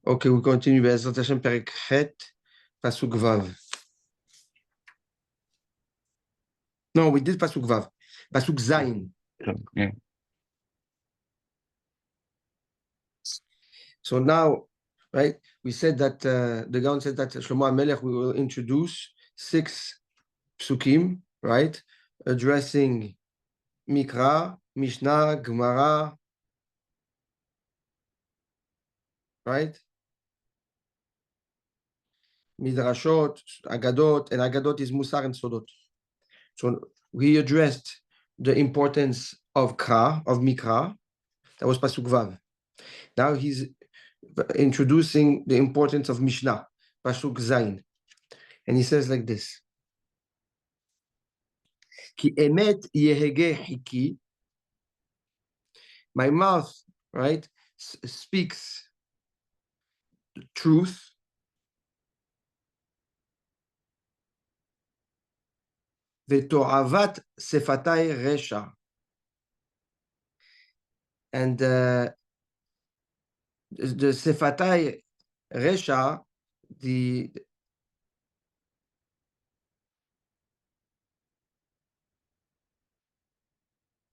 Okay, we continue. Be'ezrat Hashem, Perek Chet, Pasuk Vav. No, we did Pasuk Vav. Pasuk Zayin. Yeah. So now, right, we said that the Gaon said that Shlomo HaMelech, we will introduce 6 psukim, right, addressing Mikra, Mishnah, Gemara, right, Midrashot, Agadot, and Agadot is Musar and Sodot. So we addressed the importance of Mikra. That was Pasuk Vav. Now he's introducing the importance of Mishnah, Pasuk Zayin. And he says like this. Ki emet yehege hiki. My mouth, right, speaks the truth. Veto'avat sefatai resha. And the sefatai resha, the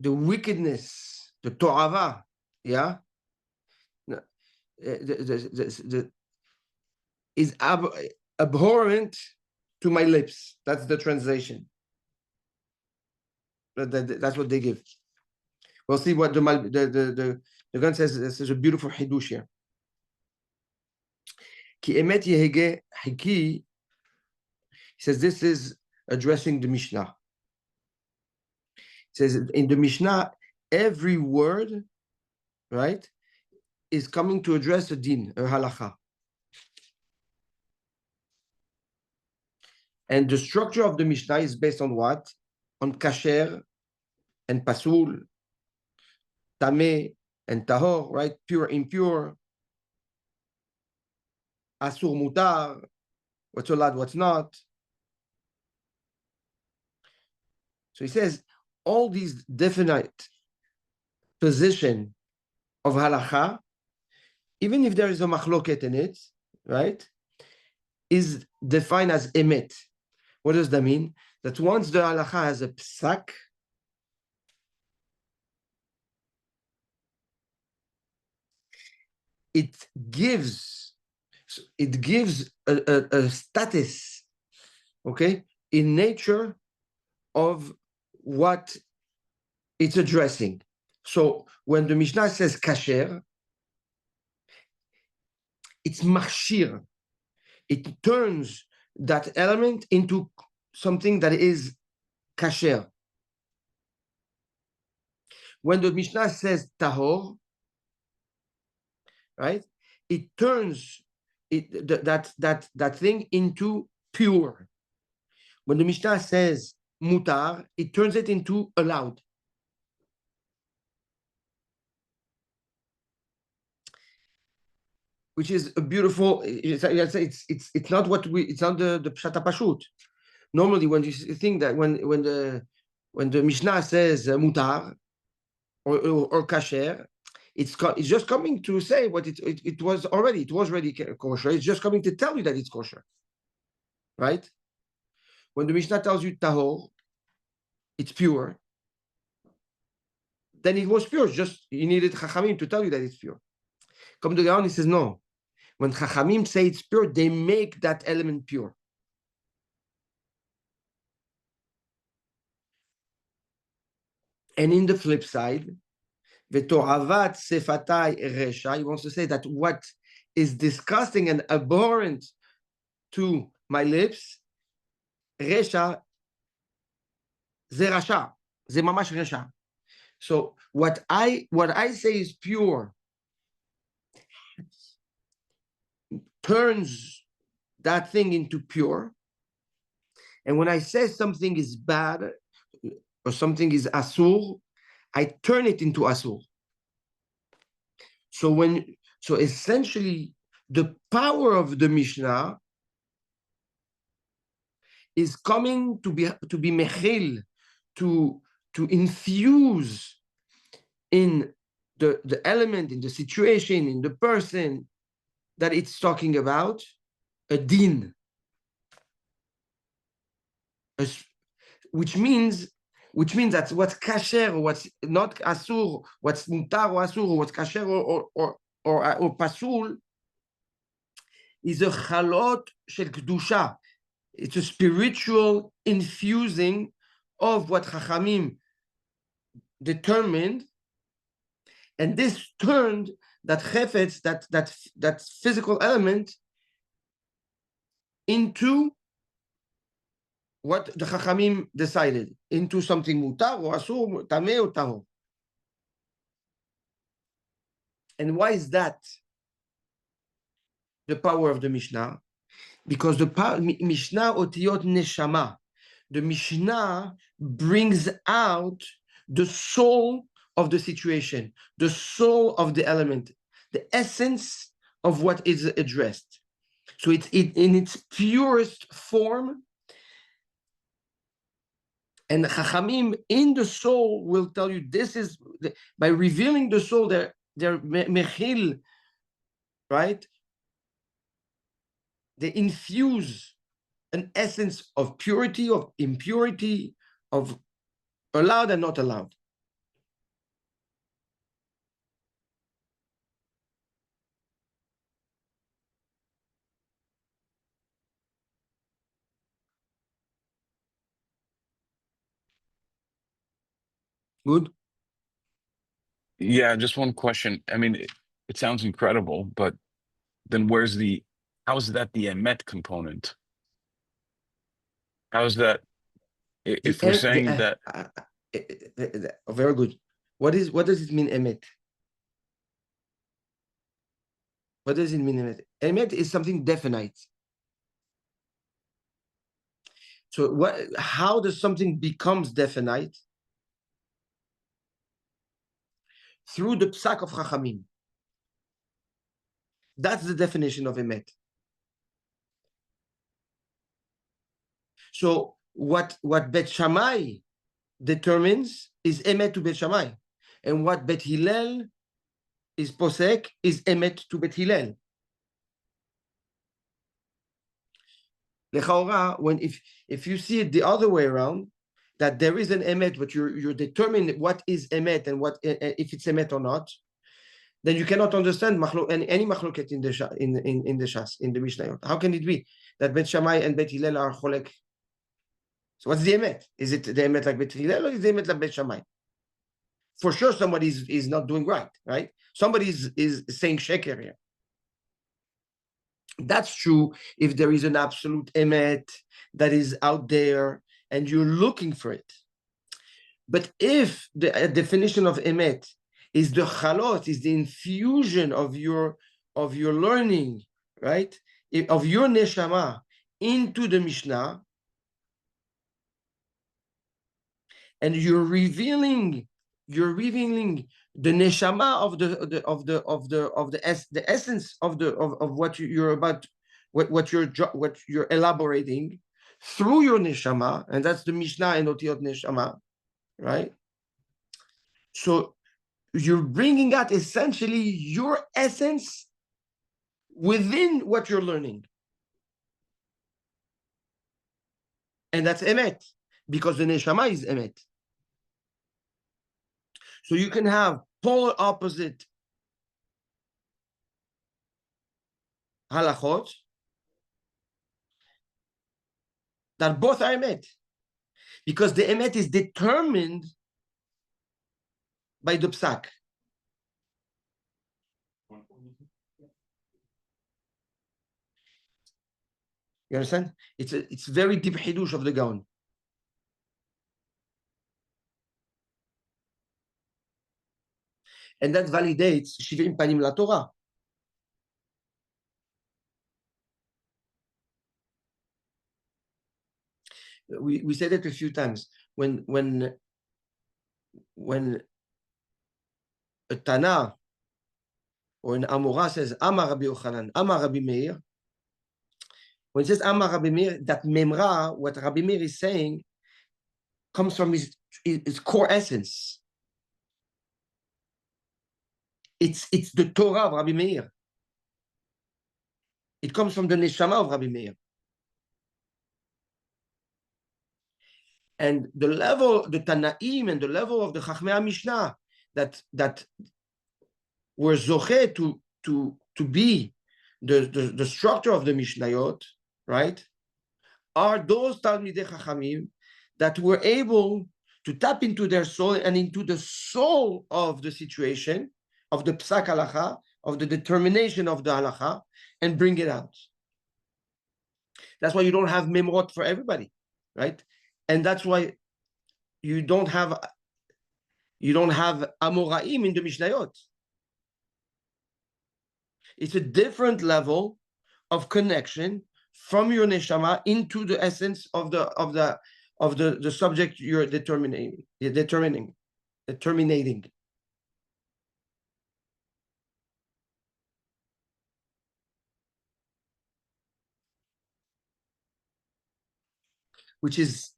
wickedness, the to'ava, yeah, is abhorrent to my lips. That's the translation. That's what they give. We'll see what the Gun says. This is a beautiful hidush here. Ki emet yehege hiki. He says this is addressing the Mishnah. It says in the Mishnah, every word, right, is coming to address a din, a halacha. And the structure of the Mishnah is based on what? On kasher and pasul, tameh and tahor, right? Pure, impure, asur, mutar, what's allowed, what's not. So he says all these definite position of halacha, even if there is a machloket in it, right, is defined as emet. What does that mean? That once the halacha has a psak, it gives a status, okay, in nature of what it's addressing. So when the Mishnah says kasher, it's machshir. It turns that element into something that is kasher. When the Mishnah says tahor, right, it turns that thing into pure. When the Mishnah says mutar, it turns it into allowed. Which is a beautiful. It's not what we. It's not the pshat pashut. Normally, when you think that when the Mishnah says mutar or kasher, it's just coming to say what it was already. It was already kosher. It's just coming to tell you that it's kosher, right? When the Mishnah tells you tahor, it's pure. Then it was pure. Just you needed chachamim to tell you that it's pure. Come to the Gaon, he says no. When chachamim say it's pure, they make that element pure. And in the flip side, v'to'avat sefatai resha, he wants to say that what is disgusting and abhorrent to my lips, resha, ze rasha, ze mamash resha. So what I say is pure turns that thing into pure. And when I say something is bad or something is asur, I turn it into asur. So essentially, the power of the Mishnah is coming to be mechil, to infuse in the element, in the situation, in the person, that it's talking about a din, which means that what's kasher or what's not asur, what's mutar or asur, or what's kasher or pasul, is a chalot shel kedusha. It's a spiritual infusing of what Chachamim determined, and this turned that chefetz, that physical element, into what the Chachamim decided, into something mutar or asur, tameh or tahor. And why is that the power of the Mishnah? Because the Mishnah otiyot neshama, the Mishnah brings out the soul of the situation, the soul of the element, the essence of what is addressed. So it's in its purest form. And Chachamim in the soul will tell you this is, by revealing the soul, they're mechil, right? They infuse an essence of purity, of impurity, of allowed and not allowed. Good? Yeah, just one question. I mean, it sounds incredible, but then how is that the emet component? How is that, if we're saying that? Very good. What does it mean, emet? What does it mean, emet? Emet is something definite. So how does something becomes definite? Through the psak of Chachamim. That's the definition of emet. So what Bet Shammai determines is emet to Bet Shammai, and what Bet Hillel is posek is emet to Bet Hillel. Lechaora, if you see it the other way around, that there is an emet, but you're determining what is emet and what if it's emet or not, then you cannot understand any machloket in the Shas, in the Mishnayot. How can it be that Bet Shammai and Bet Hillel are cholek? So what's the emet? Is it the emet like Bet Hillel or is the emet like Bet Shammai? For sure, somebody is not doing right? Somebody is saying sheker here. That's true if there is an absolute emet that is out there and you're looking for it. But if the definition of emet is the chalot, is the infusion of your learning, right, of your neshama into the Mishnah, and you're revealing the neshama of the essence of what you're about, what you're elaborating through your neshama, and that's the Mishnah and Otiyot neshama, right? So you're bringing out essentially your essence within what you're learning, and that's emet, because the neshama is emet. So you can have polar opposite halachot that both are emet, because the emet is determined by the psak. You understand? It's very deep hidush of the Gaon. And that validates Shivim Panim La Torah. We said it a few times. When a Tana or an Amora says Amar Rabbi Yochanan, Amar Rabbi Meir, when it says Amar Rabbi Meir, that Memra, what Rabbi Meir is saying, comes from his core essence. It's the Torah of Rabbi Meir. It comes from the neshama of Rabbi Meir. And the level, the Tanaim, and the level of the Chachmei Mishnah that were zoche to be the structure of the Mishnayot, right, are those Talmidei Chachamim that were able to tap into their soul and into the soul of the situation, of the psak halacha, of the determination of the halacha, and bring it out. That's why you don't have memorot for everybody, right? And that's why you don't have amoraim in the Mishnayot. It's a different level of connection from your neshama into the essence of the subject you're determining. Which is,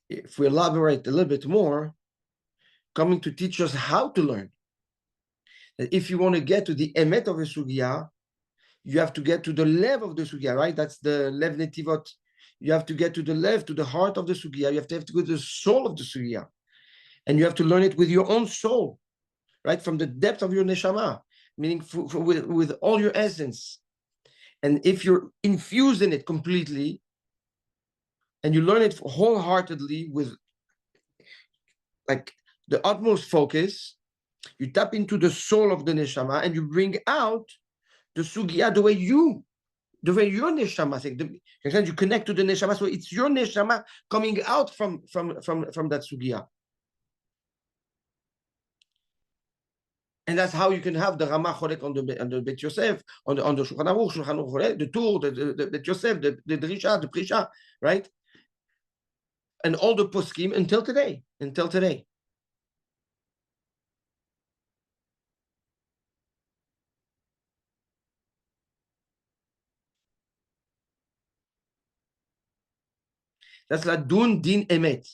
if we elaborate a little bit more, coming to teach us how to learn. That if you want to get to the emet of a sugya, you have to get to the lev of the sugya, right? That's the lev netivot. You have to get to the lev, to the heart of the sugya. You have to go to the soul of the sugya. And you have to learn it with your own soul, right? From the depth of your neshama, meaning with all your essence. And if you're infused in it completely, and you learn it wholeheartedly with like the utmost focus, you tap into the soul of the neshama and you bring out the sugya the way your neshama thinks. You connect to the neshama, so it's your neshama coming out from that sugya. And that's how you can have the Rama Cholek on the Bet Yosef, on the Shulchan Aruch, the Tur, the Bet Yosef, the Drisha, the Prisha, right? And all the poskim until today. That's la dun din emet.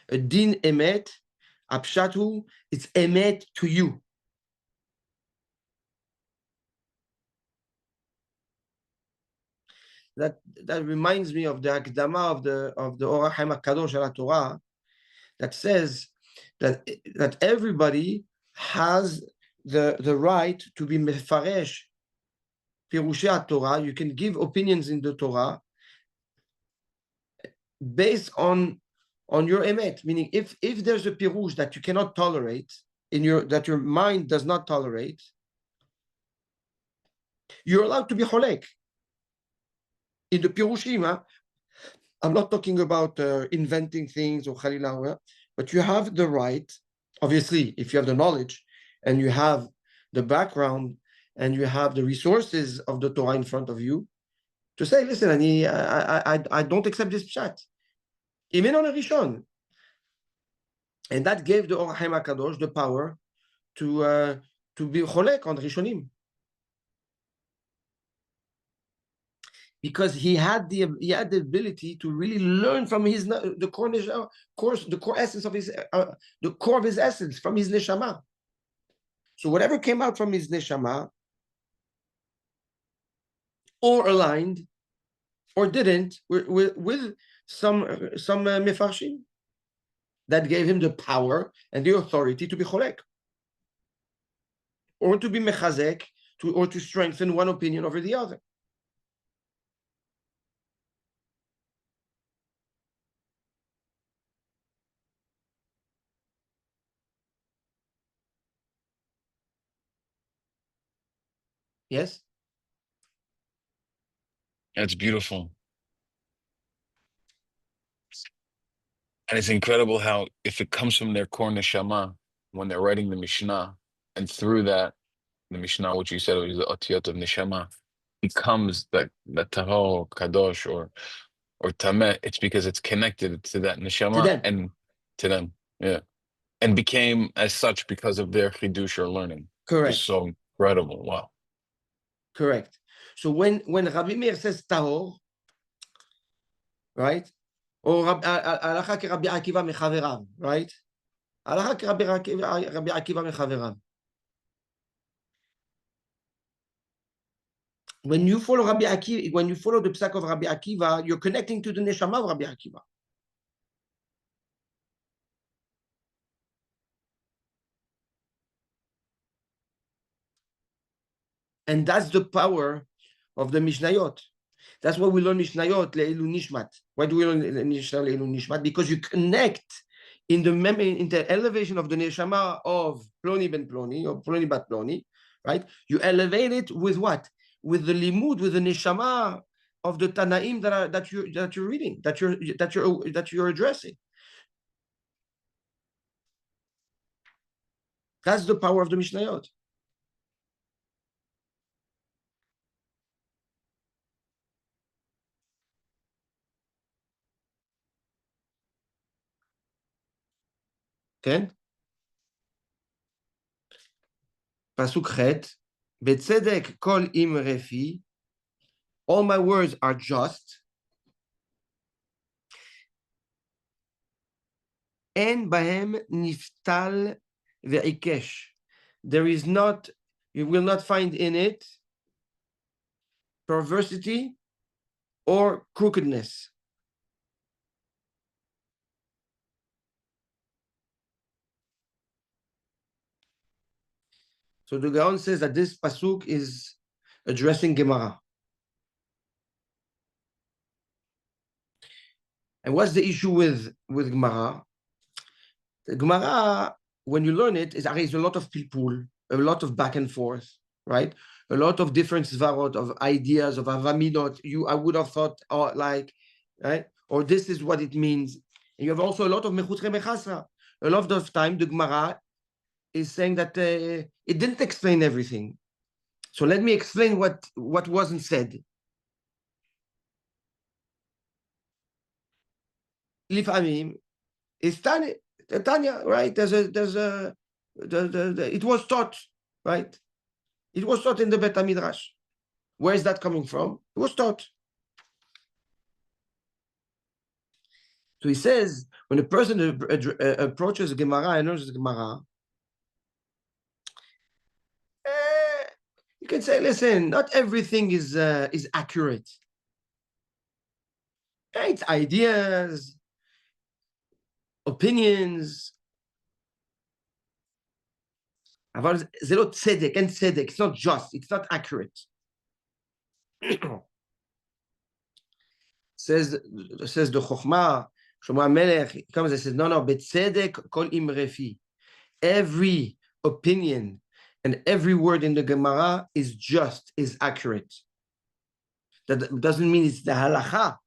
A din emet, apshatu, it's emet to you. That reminds me of the Akdama of the Orach Chaim HaKadosh al Torah that says that everybody has the right to be mefaresh Pirushei Torah. You can give opinions in the Torah based on your emet, meaning if there's a pirush that you cannot tolerate that your mind does not tolerate, you're allowed to be cholek. In the pirushim, I'm not talking about inventing things or chalila, but you have the right, obviously, if you have the knowledge and you have the background and you have the resources of the Torah in front of you, to say, listen, I don't accept this pshat. Even on a Rishon. And that gave the Orach Chaim HaKadosh the power to be cholek on Rishonim. Because he had the ability to really learn from the core essence of the core of his essence, from his neshama. So whatever came out from his neshama, or aligned, or didn't, with some mefarshim, that gave him the power and the authority to be cholek, or to be mechazek, or to strengthen one opinion over the other. Yes? That's beautiful. And it's incredible how, if it comes from their core neshama, when they're writing the Mishnah, and through that, the Mishnah, which you said was the otiyot of neshama, becomes that tahor, kadosh, or tameh, it's because it's connected to that neshama and to them. Yeah. And became as such because of their chidush or learning. Correct. It's so incredible. Wow. Correct. So when Rabbi Meir says tahor, right? Or הלכה כרבי עקיבא מחבריו, right? הלכה כרבי עקיבא מחבריו. when you follow Rabbi Akiva, when you follow the psak of Rabbi Akiva, you're connecting to the neshama of Rabbi Akiva. And that's the power of the Mishnayot. That's why we learn Mishnayot, Le'ilu Nishmat. Why do we learn Mishnah Le'ilu Nishmat? Because you connect in the elevation of the neshama of Ploni ben Ploni, or Ploni bat Ploni, right? You elevate it with what? With the limud, with the neshama of the Tanaim that you're reading, that you're addressing. That's the power of the Mishnayot. Okay? Pasuk Chet, Betzedek kol im refi, all my words are just, en bahem niftal ve'ikesh. There is not, you will not find in it perversity or crookedness. So the Gaon says that this pasuk is addressing Gemara. And what's the issue with Gemara? The Gemara, when you learn it, is a lot of pilpul, a lot of back and forth, right? A lot of different svarot, of ideas, of avaminot. I would have thought, right? Or this is what it means. And you have also a lot of mechutre mechasra. A lot of time, the Gemara is saying that it didn't explain everything. So let me explain what wasn't said. Lifamim is Tanya, right? It was taught, right? It was taught in the Bet HaMidrash. Where is that coming from? It was taught. So he says, when a person approaches a Gemara and learns the Gemara, you can say, listen, not everything is accurate. It's ideas, opinions. אבל זה לא צדק, אין צדק, it's not just, it's not accurate. says the Chokhmah, Shlomo HaMelech, he comes and says, no, בצדק כל אמרפי. Every opinion and every word in the Gemara is just, is accurate. That doesn't mean it's the halacha,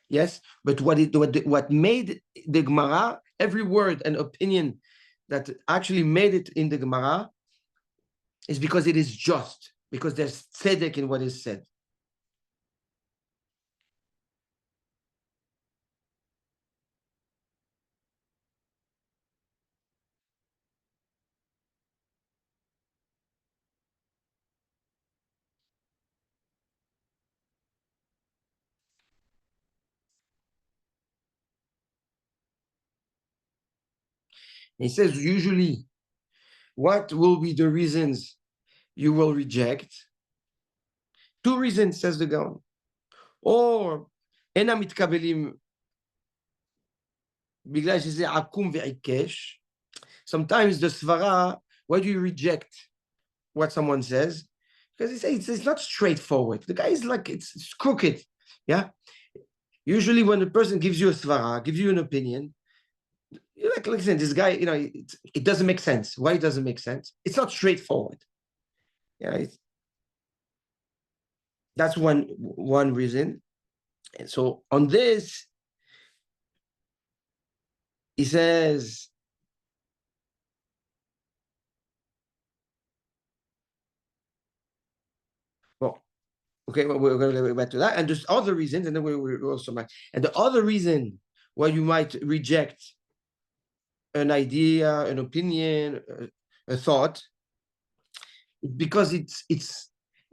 yes, but what made the Gemara, every word and opinion that actually made it in the Gemara is because it is just, because there's tzedek in what is said. He says, usually, what will be the reasons you will reject? Two reasons, says the Gaon. Or, אינם מתקבלים בגלל שזה עקום ועיקש. Sometimes the svara, why do you reject what someone says? Because he says it's not straightforward. The guy is like, it's crooked. Yeah. Usually when a person gives you a svara, gives you an opinion, you're like, listen, this guy, it doesn't make sense. Why it doesn't make sense? It's not straightforward. Yeah, that's one reason. And so on this, he says, well, okay, well, we're going to go back to that. And there's other reasons, and then we're also back. And the other reason why you might reject an idea, an opinion, a thought, because it's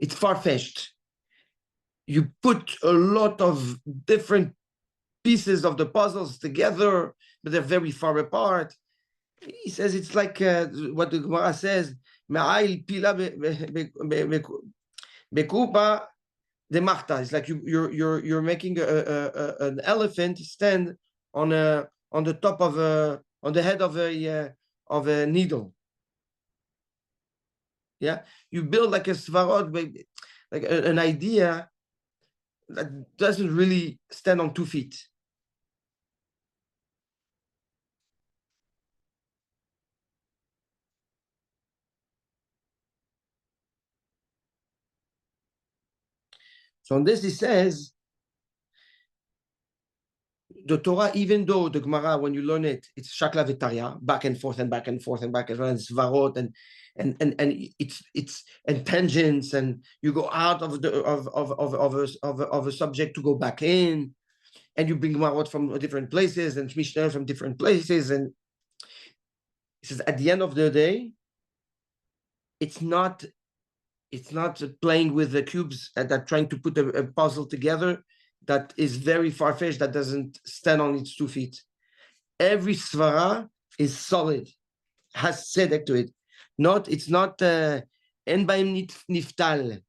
far-fetched. You put a lot of different pieces of the puzzles together, but they're very far apart. He says it's like what the Gemara says, Me'ayil pila bekupa the marta. It's like you're making an elephant stand on the top of a on the head of a needle. Yeah, you build like a svarot, like an idea that doesn't really stand on 2 feet. So on this, he says the Torah, even though the Gemara, when you learn it, it's shakla v'tarya, back and forth and back and forth and back and forth, and svarot and it's and tangents, and you go out of the of a subject to go back in, and you bring Gemarot from different places and Mishnah from different places, and he says at the end of the day, it's not playing with the cubes that trying to put a puzzle together that is very far-fetched, that doesn't stand on its 2 feet. Every svara is solid, has tzedek to it. It's not en baim niftal.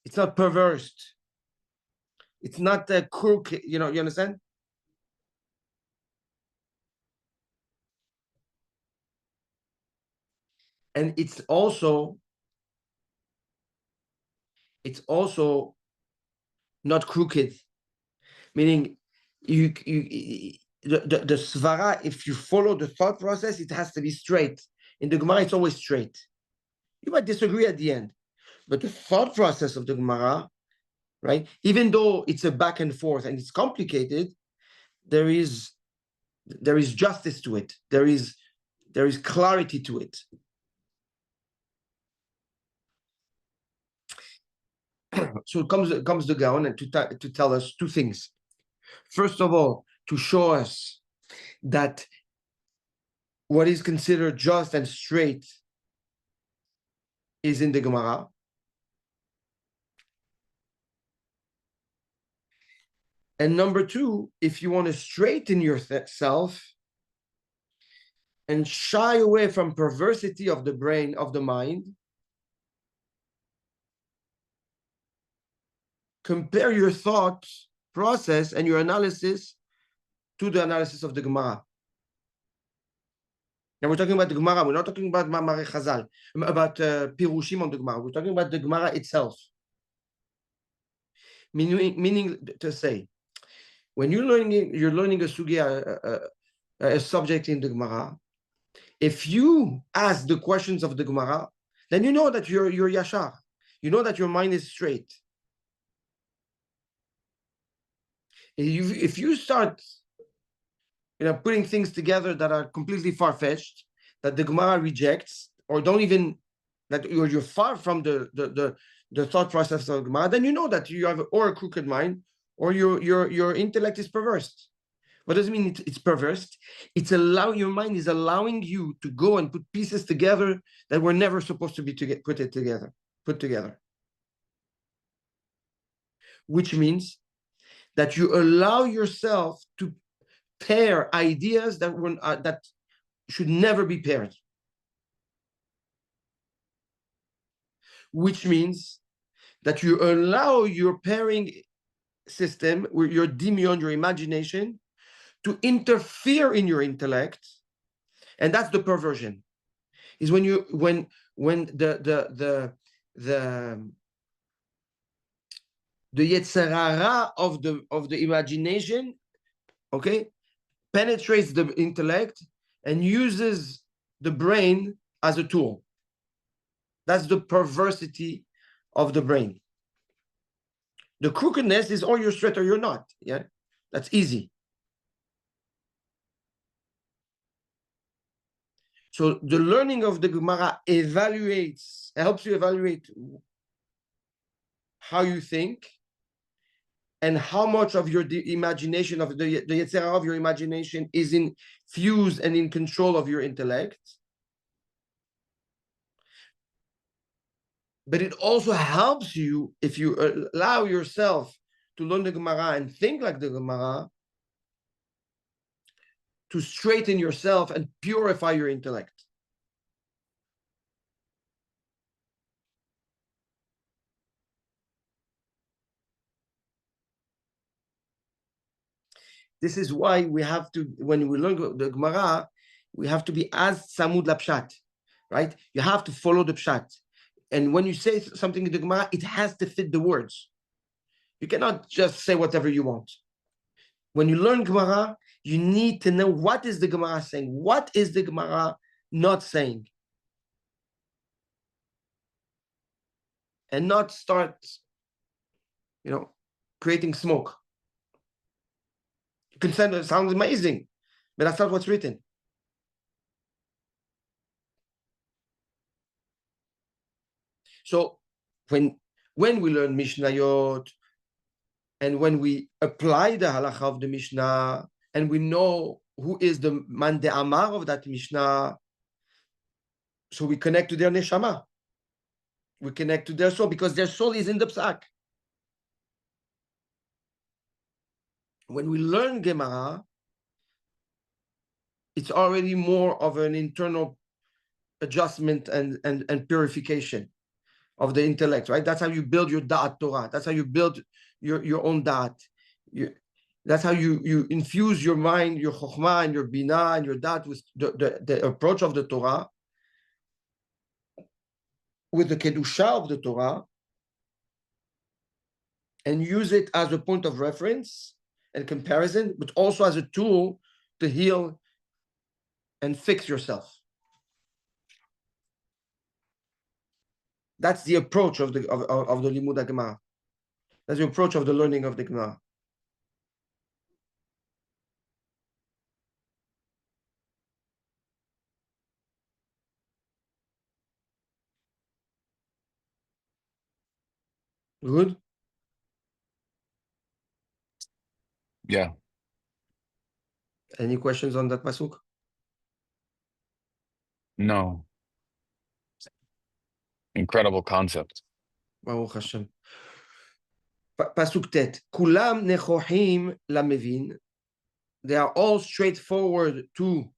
It's not perverse. It's not a crook. You understand? And it's also not crooked, meaning the svara, if you follow the thought process, it has to be straight. In the Gemara, it's always straight. You might disagree at the end, but the thought process of the Gemara, right, even though it's a back and forth and it's complicated, there is justice to it. There is clarity to it. So it comes the Gaon and to tell us 2 things. First of all, to show us that what is considered just and straight is in the Gemara. And number 2, if you want to straighten yourself and shy away from perversity of the brain, of the mind, compare your thought process and your analysis to the analysis of the Gemara. Now we're talking about the Gemara. We're not talking about Mamare Chazal, about Pirushim on the Gemara. We're talking about the Gemara itself. Meaning to say, when you're learning a sugya, a subject in the Gemara, if you ask the questions of the Gemara, then you know that you're yashar. You know that your mind is straight. If you start putting things together that are completely far-fetched, that the Gemara rejects, or don't even, that you're far from the thought process of the Gemara, then you know that you have or a crooked mind, or your intellect is perverse. What does it mean it's perverse? Your mind is allowing you to go and put pieces together that were never supposed to be put together. Which means that you allow yourself to pair ideas that should never be paired. Which means that you allow your pairing system, your demion, your imagination, to interfere in your intellect, and that's the perversion. Is when the yetzer hara of the imagination, okay, penetrates the intellect and uses the brain as a tool. That's the perversity of the brain. The crookedness is or you're straight or you're not. Yeah, that's easy. So the learning of the Gemara helps you evaluate how you think and how much of your imagination, of the yetzer hara of your imagination, is infused and in control of your intellect. But it also helps you, if you allow yourself to learn the Gemara and think like the Gemara, to straighten yourself and purify your intellect. This is why we have to, when we learn the Gemara, we have to be as samud lapshat, right? You have to follow the pshat. And when you say something in the Gemara, it has to fit the words. You cannot just say whatever you want. When you learn Gemara, you need to know what is the Gemara saying, what is the Gemara not saying, and not start, creating smoke. Consent sounds amazing, but that's not what's written. So when we learn Mishnayot, and when we apply the halacha of the Mishnah, and we know who is the man de amar of that Mishnah, so we connect to their neshama. We connect to their soul, because their soul is in the psak. When we learn Gemara, it's already more of an internal adjustment and purification of the intellect, right? That's how you build your da'at Torah. That's how you build your own da'at. That's how you infuse your mind, your chokhmah, and your binah, and your da'at with the approach of the Torah, with the kedusha of the Torah, and use it as a point of reference and comparison, but also as a tool to heal and fix yourself. That's the approach of the Limud Gemara. That's the approach of the learning of the Gemara. Good? Yeah. Any questions on that pasuk? No. Incredible concept. Baruch Hashem. Pasuk tet. Kulam nechohim lamevin. They are all straightforward to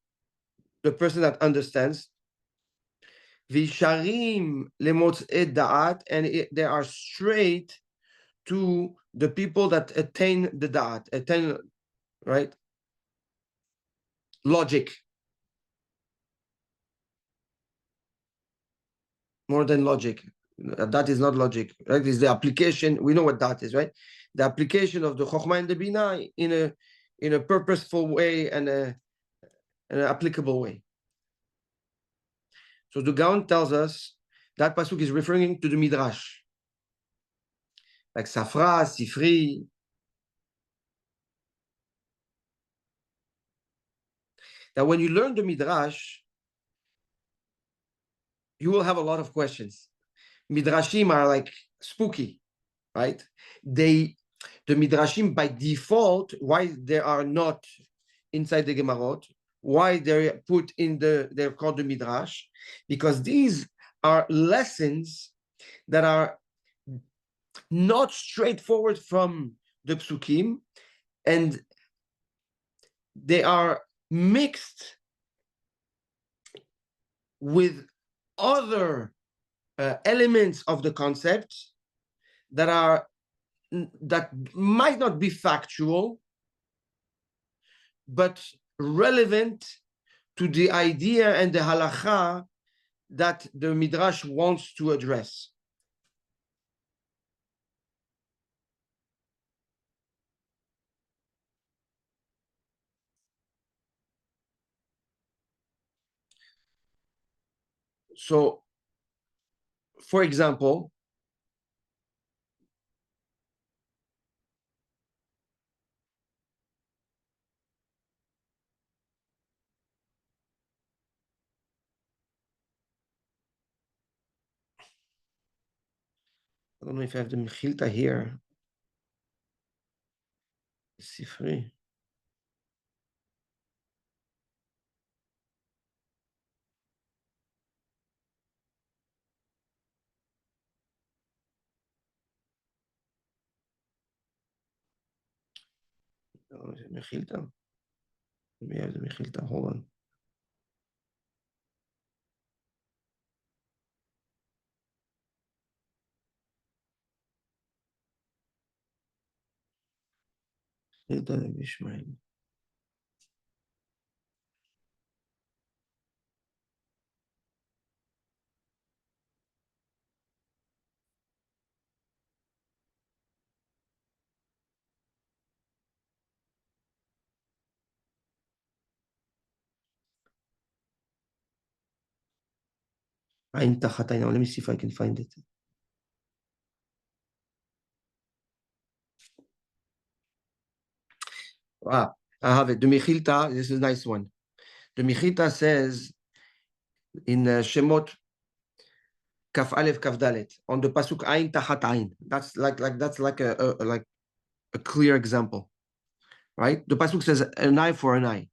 the person that understands. Visharim lemotzei da'at, and they are straight to the people that attain the da'at, attain, right? Logic. More than logic. That is not logic, right? It's the application. We know what that is, right? The application of the Chokhmah and the Binah in a purposeful way and an applicable way. So the Gaon tells us that pasuk is referring to the Midrash, like Safra, Sifri. That when you learn the Midrash, you will have a lot of questions. Midrashim are like spooky, right? The Midrashim by default, why they are not inside the Gemarot, why they're put in they're called the Midrash, because these are lessons that are not straightforward from the Psukim, and they are mixed with other elements of the concept that might not be factual, but relevant to the idea and the halacha that the Midrash wants to address. So, for example, I don't know if I have the Mechilta here. Sifri. Mechilta. Maybe I have the Mechilta. Hold on. Mechilta Ishmael. Ain tachat ain. Let me see if I can find it. Ah, I have it. The Mechilta, this is a nice one. The Mechilta says in Shemot Kaf Aleph Kaf Dalet on the pasuk Ain Tachat Ain. That's like a clear example, right? The pasuk says an eye for an eye.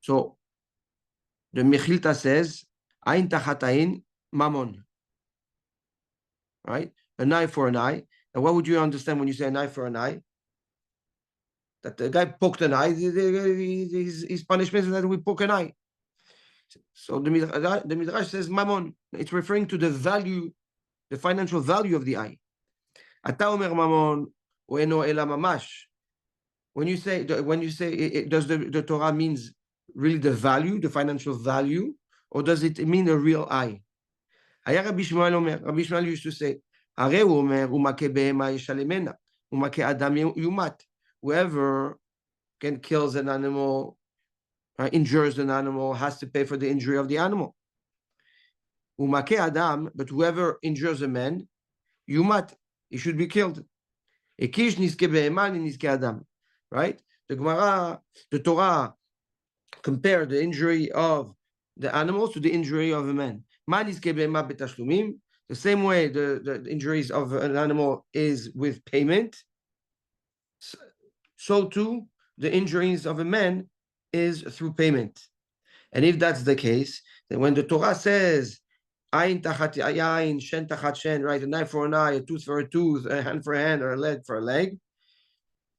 So the Mechilta says Ain Tachat Ain Mammon, right? An eye for an eye. And what would you understand when you say an eye for an eye? That the guy poked an eye, his punishment is that we poke an eye. So the Midrash says Mammon. It's referring to the value, the financial value of the eye. Ata omer Mammon u'eno ela mamash. When you say does the Torah means really the value, the financial value, or does it mean a real eye? היה רבי שמואל אומר, רבי שמואל used to say, הרי הוא אומר, הוא מכה בהמה ישלמנה, הוא מכה אדם יומת. Whoever can kills an animal, injures an animal, has to pay for the injury of the animal. הוא מכה אדם, but whoever injures a man, yumat, he should be killed. הקיש נזכה בהמה, נזכה אדם. Right? The Gemara, the Torah compare the injury of the animals to the injury of a man. The same way the injuries of an animal is with payment, so too the injuries of a man is through payment. And if that's the case, then when the Torah says ayin tachat ayin, shen tachat shen, right, an eye for an eye, a tooth for a tooth, a hand for a hand, or a leg for a leg,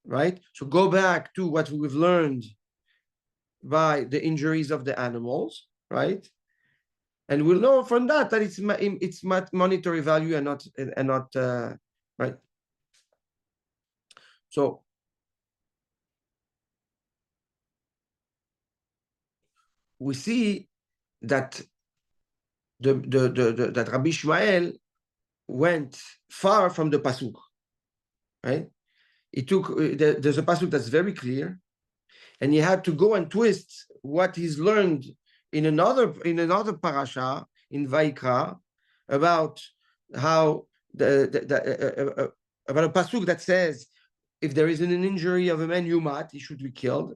right? So go back to what we've learned by the injuries of the animals, right? And we'll know from that it's monetary value and not right. So we see that that Rabbi Ishmael went far from the pasuk, right? He took there's a pasuk that's very clear, and he had to go and twist what he's learned in another parasha in Vaikra about how about a pasuk that says if there is an injury of a man yumat, he should be killed,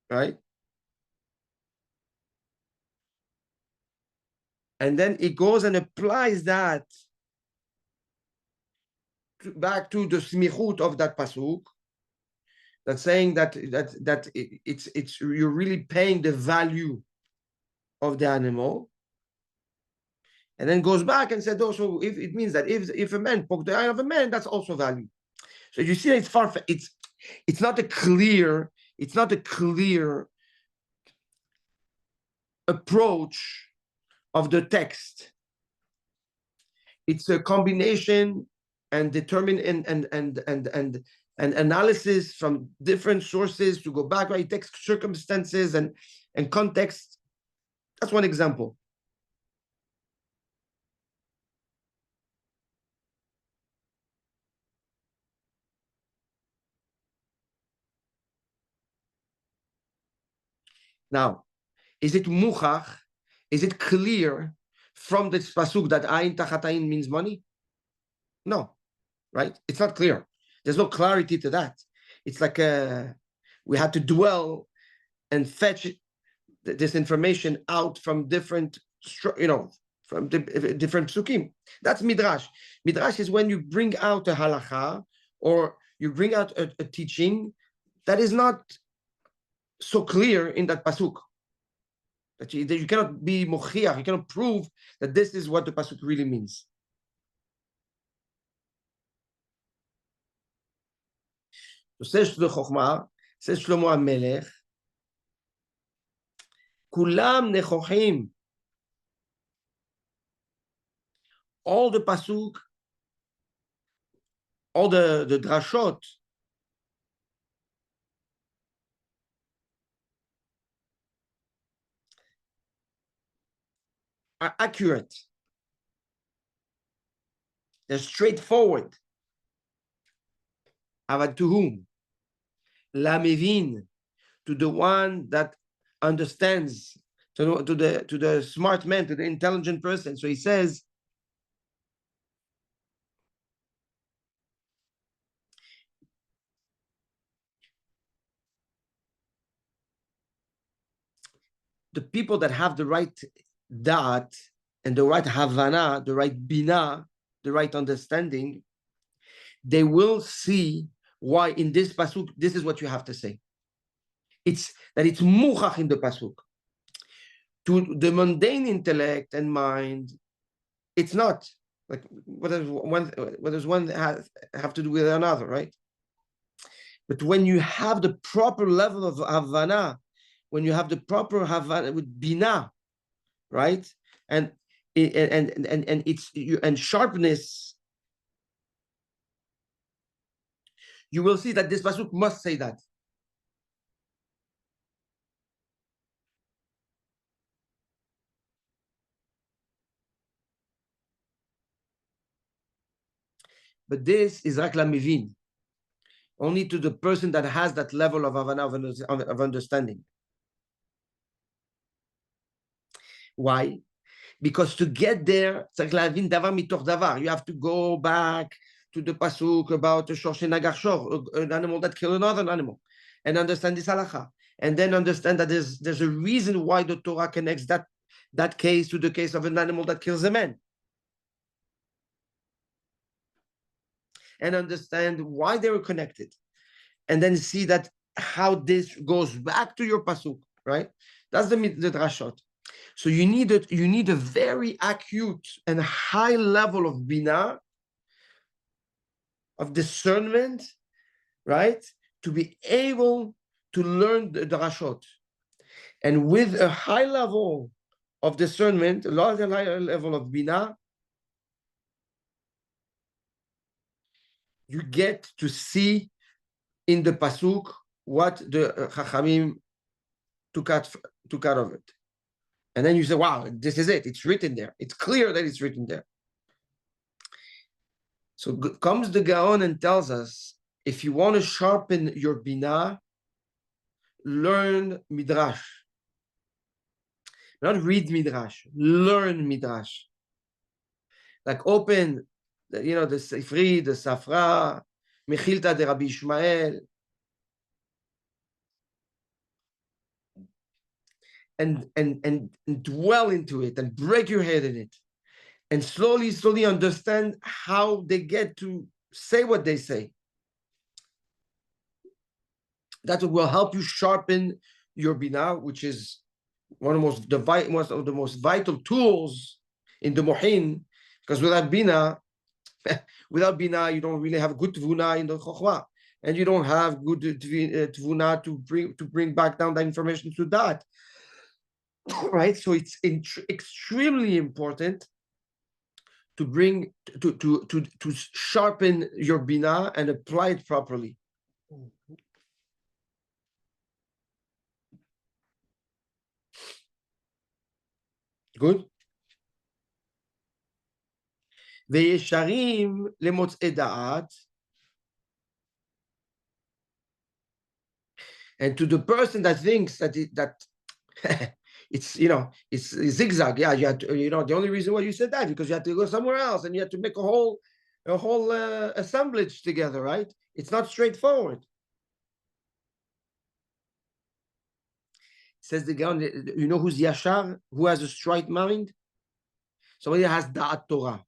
right? And then it goes and applies that back to the smichut of that pasuk, that's saying that it's you're really paying the value of the animal, and then goes back and said also if it means that if a man poked the eye of a man, that's also value. So you see, it's far. It's not a clear approach of the text. It's a combination and determine and analysis from different sources to go back, right? Text circumstances and context. That's one example. Now, is it muchach? Is it clear from this pasuk that ayin tachat ayin means money? No, right? It's not clear. There's no clarity to that. It's like we had to dwell and fetch this information out from different, from different psukim. That's midrash. Midrash is when you bring out a halacha or you bring out a teaching that is not so clear in that pasuk. That you cannot be mochiach, you cannot prove that this is what the pasuk really means. So says the Chokhmah, says Shlomo HaMelech, Kulam nechochim. All the pasuk, all the drashot are accurate. They're straightforward. But to whom? Lamevin, to the one that understands to the smart man, to the intelligent person. So he says, the people that have the right da'at and the right havana, the right bina, the right understanding, they will see why in this pasuk, this is what you have to say. It's that it's muchach in the pasuk. To the mundane intellect and mind, it's not. Like what does one have to do with another, right? But when you have the proper level of havana, when you have the proper havana with bina, right, and it's and sharpness, you will see that this pasuk must say that. But this is rak lamivin, only to the person that has that level of havana of understanding. Why? Because to get there, you have to go back to the pasuk about the shosh nagarshor, an animal that killed another animal, and understand this halacha, and then understand that there's a reason why the Torah connects that case to the case of an animal that kills a man, and understand why they were connected, and then see that how this goes back to your pasuk, right? That's the drashot. So you need a very acute and high level of bina, of discernment, right? To be able to learn the drashot. And with a high level of discernment, a larger level of bina, you get to see in the pasuk what the chachamim took out of it. And then you say, wow, this is it. It's written there. It's clear that it's written there. So comes the Gaon and tells us, if you want to sharpen your bina, learn midrash. Not read midrash, learn midrash. Like open, the Sifri, the Safra, Mechilta de Rabbi Ishmael, and dwell into it and break your head in it, and slowly understand how they get to say what they say. That will help you sharpen your bina, which is one of the most vital tools in the mohin, because without bina, you don't really have good tvuna in the chokhmah, and you don't have good tvuna to bring back down that information to that, right? So it's extremely important to bring to sharpen your bina and apply it properly. Good. וישרים למוצאי דעת, and to the person that thinks that it's zigzag. Yeah, you had to, the only reason why you said that because you had to go somewhere else and you had to make a whole assemblage together, right? It's not straightforward. Says the Gaon, you know who's Yashar? Who has a straight mind? Somebody has Da'at Torah.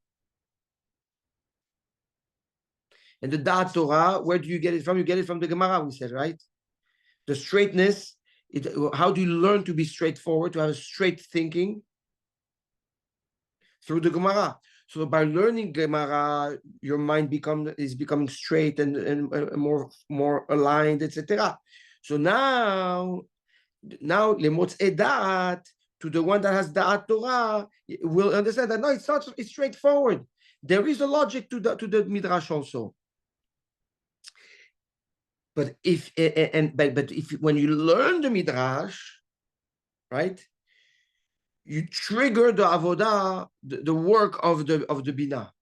And the Da'at Torah, where do you get it from? You get it from the Gemara, we said, right? The straightness, how do you learn to be straightforward, to have a straight thinking? Through the Gemara. So by learning Gemara, your mind is becoming straight and more aligned, etc. So now lemotzei da'at, to the one that has da'at Torah, will understand that no, it's straightforward. There is a logic to the midrash also. But if when you learn the midrash, right, you trigger the avodah, the work of the bina.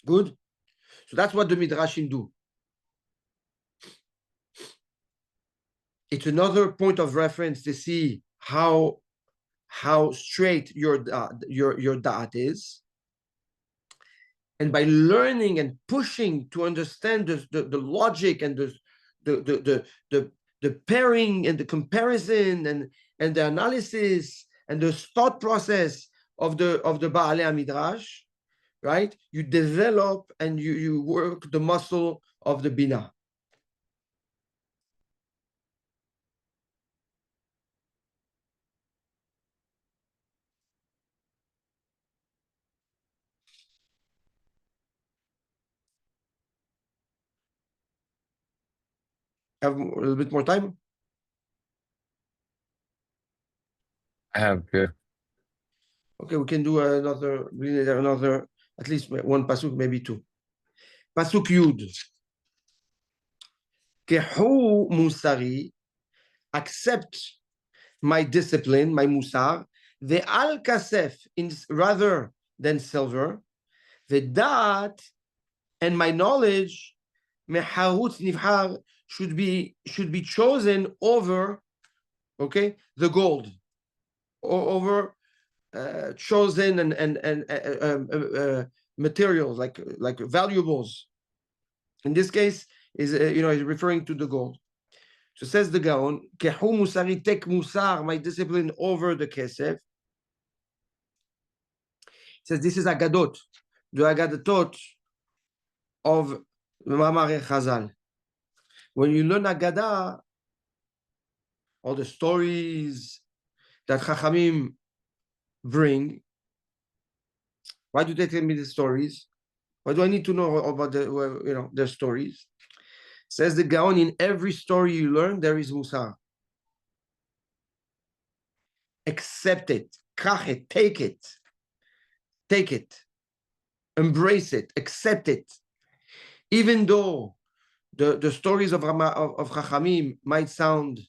Good? So that's what the Midrashim do. It's another point of reference to see how straight your da'at is. And by learning and pushing to understand the logic and the pairing and the comparison and the analysis and the thought process of the Baalei Midrash, right? You develop and you work the muscle of the Bina. Have a little bit more time? I have good. Okay, we can do another, at least one pasuk, maybe two. Pasuk Yud. Kehu musari, accept my discipline, my musar, the al kasef, rather than silver, the dat, and my knowledge, meharut nivhar, should be chosen over, okay, the gold, or over chosen and materials like valuables. In this case, is is referring to the gold. So says the Gaon, Kehu musari, take musar, my discipline, over the kesef. Says this is Agadot, the Agadatot of Mamare Chazal. When you learn Agadah, all the stories that Chachamim bring, why do they tell me the stories? Why do I need to know about their stories? Says the Gaon, in every story you learn, there is Musar. Accept it, kach it, take it, embrace it, accept it. Even though the stories of Chachamim might sound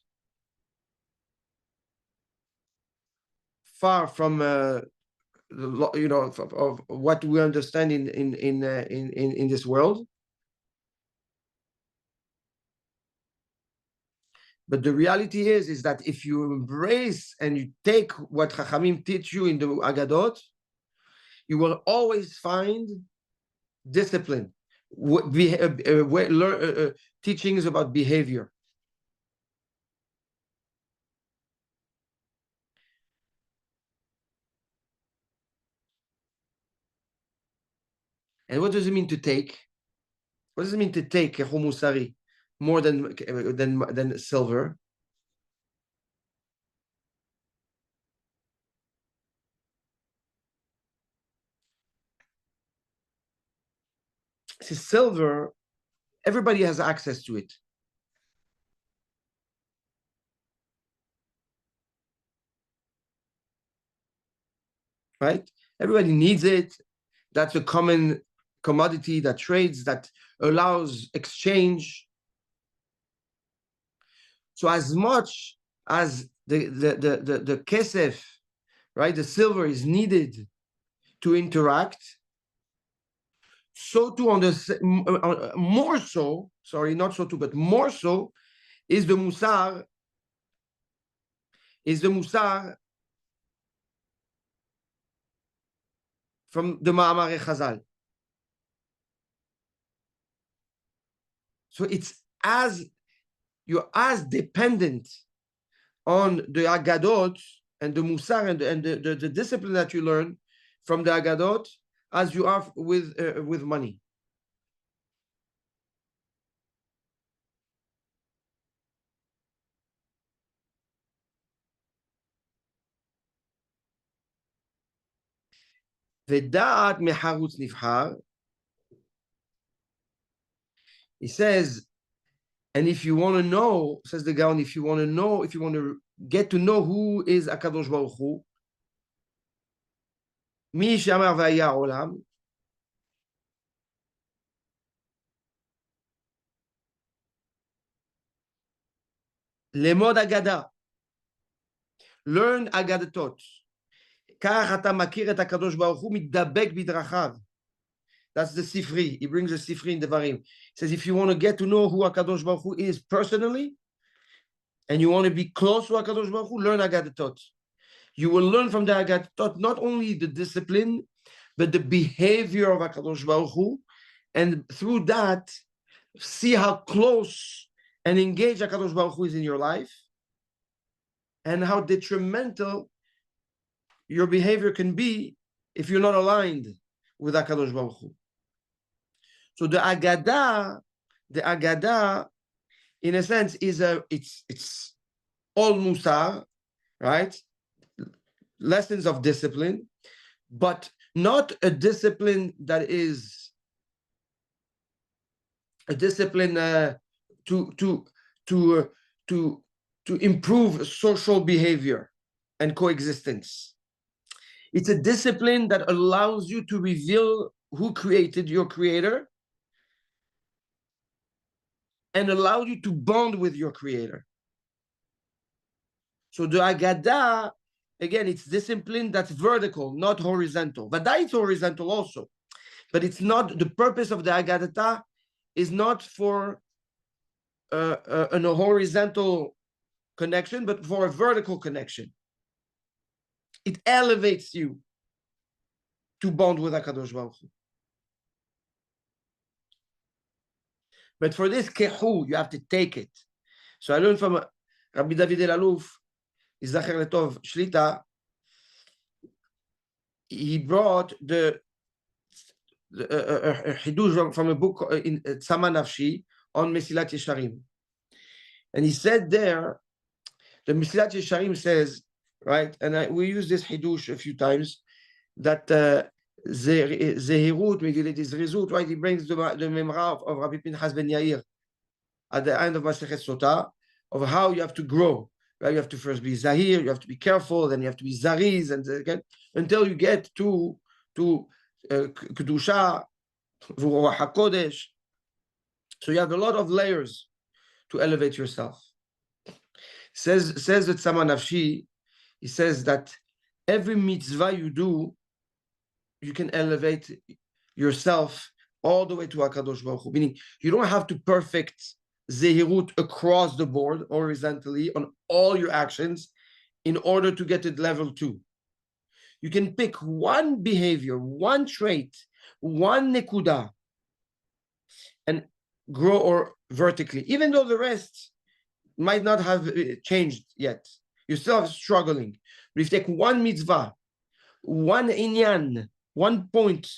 far from of what we understand in this world, but the reality is that if you embrace and you take what Chachamim teach you in the Agadot, you will always find discipline, teachings about behavior. And what does it mean to take? What does it mean to take Musari more than silver? See, silver, everybody has access to it. Right? Everybody needs it. That's a common commodity that trades, that allows exchange. So as much as the kesef, right, the silver is needed to interact, so too more so, sorry, not so too, but more so is the musar from the Ma'amare Chazal. So you're as dependent on the Agadot and the Musar and the discipline that you learn from the Agadot as you are with money. V'da'at meharutz nivhar. He says, and if you want to know, says the Gaon, if you want to get to know who is Akadosh Baruch Hu, mi shamar v'haya olam, lemod Agada, learn Agadatot, כך אתה מכיר את הקדוש ברוך הוא מתדבק בדרכיו. That's the Sifri. He brings the Sifri in Devarim. He says, if you want to get to know who HaKadosh Baruch Hu is personally, and you want to be close to HaKadosh Baruch Hu, learn Agadatot. You will learn from the Agadatot not only the discipline, but the behavior of HaKadosh Baruch Hu, and through that, see how close and engaged HaKadosh Baruch Hu is in your life, and how detrimental your behavior can be if you're not aligned with HaKadosh Baruch Hu. So the Agadah, in a sense, is it's all Musar, right? Lessons of discipline, but not a discipline that is a discipline to improve social behavior and coexistence. It's a discipline that allows you to reveal who created your creator and allow you to bond with your creator. So the Agadah, again, it's discipline that's vertical, not horizontal. Vada'i it's horizontal also, but it's not, the purpose of the Agadah is not for a horizontal connection, but for a vertical connection. It elevates you to bond with HaKadosh Baruch Hu. But for this kehu, you have to take it. So I learned from Rabbi David El-Aluf, Yizacher Letov Shlita, he brought the Hidush from a book in Tzama Nafshi on Mesilat Yesharim. And he said there, the Mesilat Yesharim says, right, and we use this Hidush a few times, that Zehirut, Megillat Zrizut, right, he brings the Memra of Rabbi Pinchas Ben Yair at the end of Masechet Sotah, of how you have to grow. Right? You have to first be Zahir, you have to be careful, then you have to be Zariz, and again, until you get to Kedusha, Ruach HaKodesh. So you have a lot of layers to elevate yourself. Says the Tzama Nafshi, he says that every mitzvah you do, you can elevate yourself all the way to HaKadosh Baruch Hu. Meaning, you don't have to perfect Zehirut across the board, horizontally, on all your actions in order to get to level 2. You can pick one behavior, one trait, one nekuda, and grow or vertically, even though the rest might not have changed yet. You're still struggling. But if you take one mitzvah, one inyan, one point,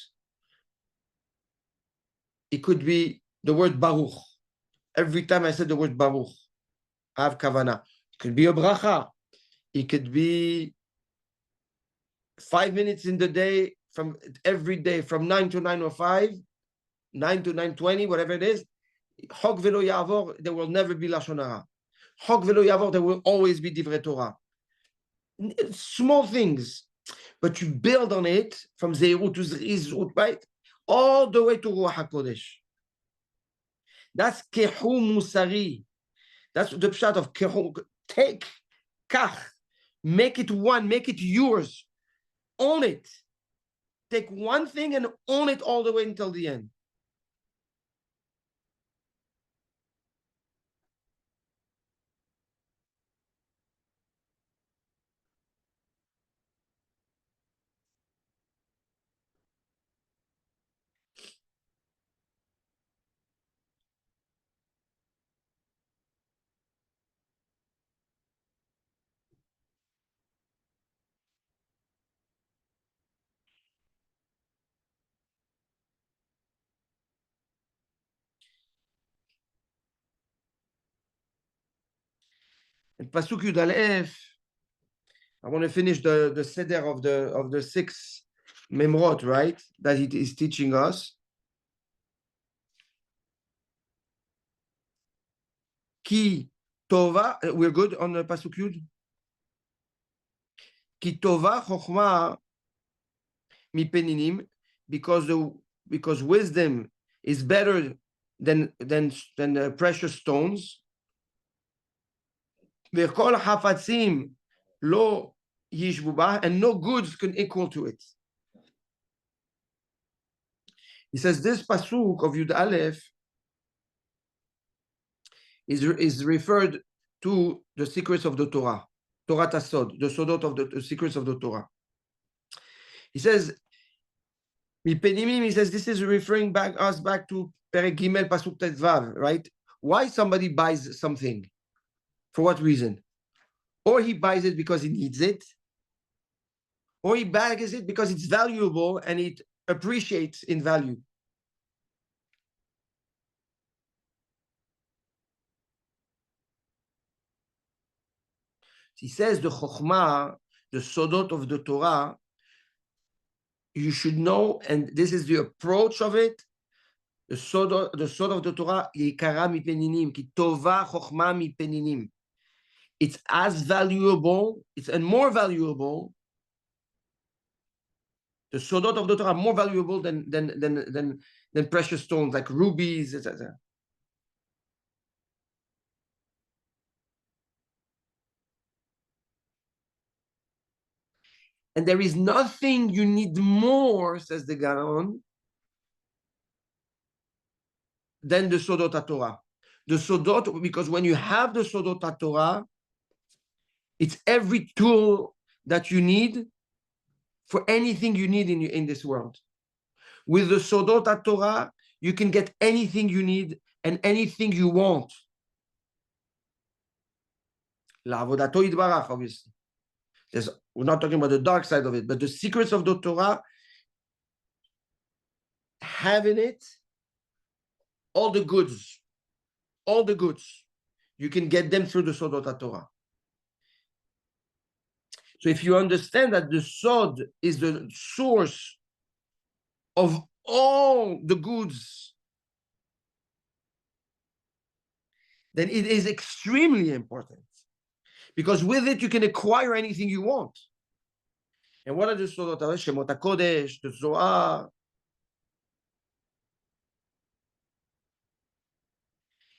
it could be the word Baruch. Every time I said the word Baruch, I have kavanah. It could be a bracha. It could be 5 minutes in the day, from every day, from 9 to 9:05, 9 to 9:20, whatever it is. Chok velo yavor, there will never be lashon hara. Chok velo yavor, there will always be divrei Torah. Small things, but you build on it from Zeirut to Zrizut, right? All the way to Ruach HaKodesh. That's kehu musari. That's the pshat of kehu. Take, kach, make it one, make it yours. Own it. Take one thing and own it all the way until the end. And Pasuk Yud Aleph, I want to finish the seder of the 6 memrot, right? That he is teaching us. Ki tova, we're good on the Pasuk Yud? Ki tova chokhmah mipeninim, because wisdom is better than precious stones. V'kol hafatzim lo yishbu ba, and no goods can equal to it. He says this pasuk of Yud Aleph is referred to the secrets of the Torah, Torah Tasod, the Sodot of the secrets of the Torah. He says, Mipenimim, he says this is referring us back to Perek Gimel Pasuk Tetvav, right? Why somebody buys something? For what reason? Or he buys it because he needs it, or he buys it because it's valuable and it appreciates in value. He says the Chokhmah, the Sodot of the Torah, you should know, and this is the approach of it. The sod of the Torah, Yikara mipeninim, ki tova chokhmah mipeninim. It's as valuable, it's and more valuable. The sodot of the Torah are more valuable than precious stones like rubies, etc. And there is nothing you need more, says the Gaon, than the Sodot HaTorah. The Sodot, because when you have the Sodot HaTorah, it's every tool that you need for anything you need in this world. With the Sodot HaTorah, you can get anything you need and anything you want. La'avodato yitbarach, obviously. We're not talking about the dark side of it, but the secrets of the Torah have in it all the goods. All the goods. You can get them through the Sodot HaTorah. So if you understand that the Sod is the source of all the goods, then it is extremely important. Because with it, you can acquire anything you want. And what are the Sodot HaTorah? Shemot HaKodesh, the Zohar.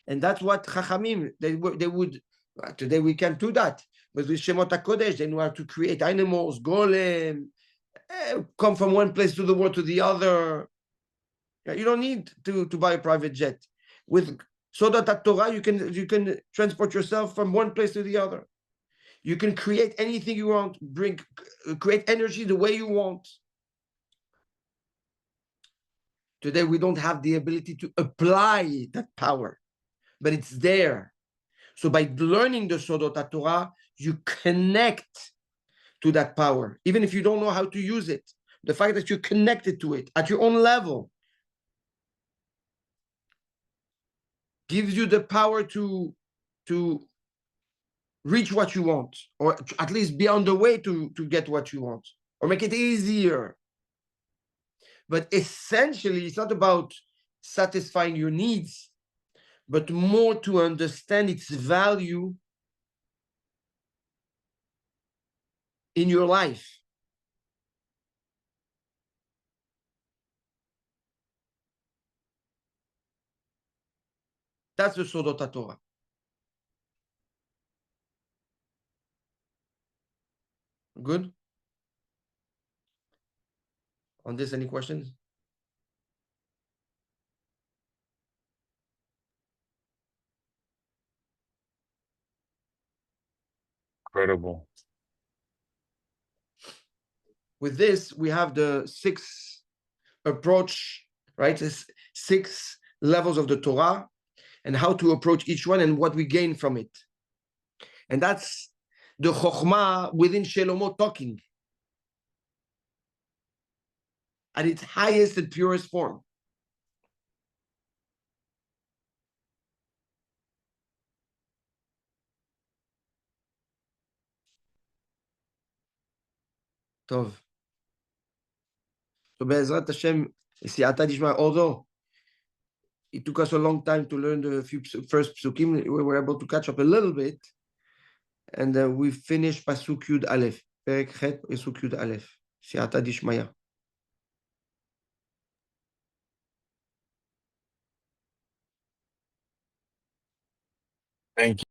And that's what Chachamim, they would, today we can't do that. But with Shemot HaKodesh, they know how to create animals, golem, come from one place to the world to the other. You don't need to buy a private jet. With Sodot HaTorah, you can transport yourself from one place to the other. You can create anything you want, create energy the way you want. Today, we don't have the ability to apply that power, but it's there. So by learning the Sodot HaTorah, you connect to that power, even if you don't know how to use it. The fact that you're connected to it at your own level gives you the power to reach what you want, or at least be on the way to get what you want, or make it easier. But essentially, it's not about satisfying your needs, but more to understand its value in your life. That's the Sodot HaTorah. Good? On this, any questions? Incredible. With this, we have the sixth approach, right? It's 6 levels of the Torah and how to approach each one and what we gain from it. And that's the Chokhmah within Shelomo talking at its highest and purest form. Tov. So Be'ezrat Hashem, Siyata Dishma, although it took us a long time to learn the first psukim, we were able to catch up a little bit. And we finished Pasuk Yud Aleph. Perek Chet, Pasuk Yud Aleph. Siyata Dishmaya. Thank you.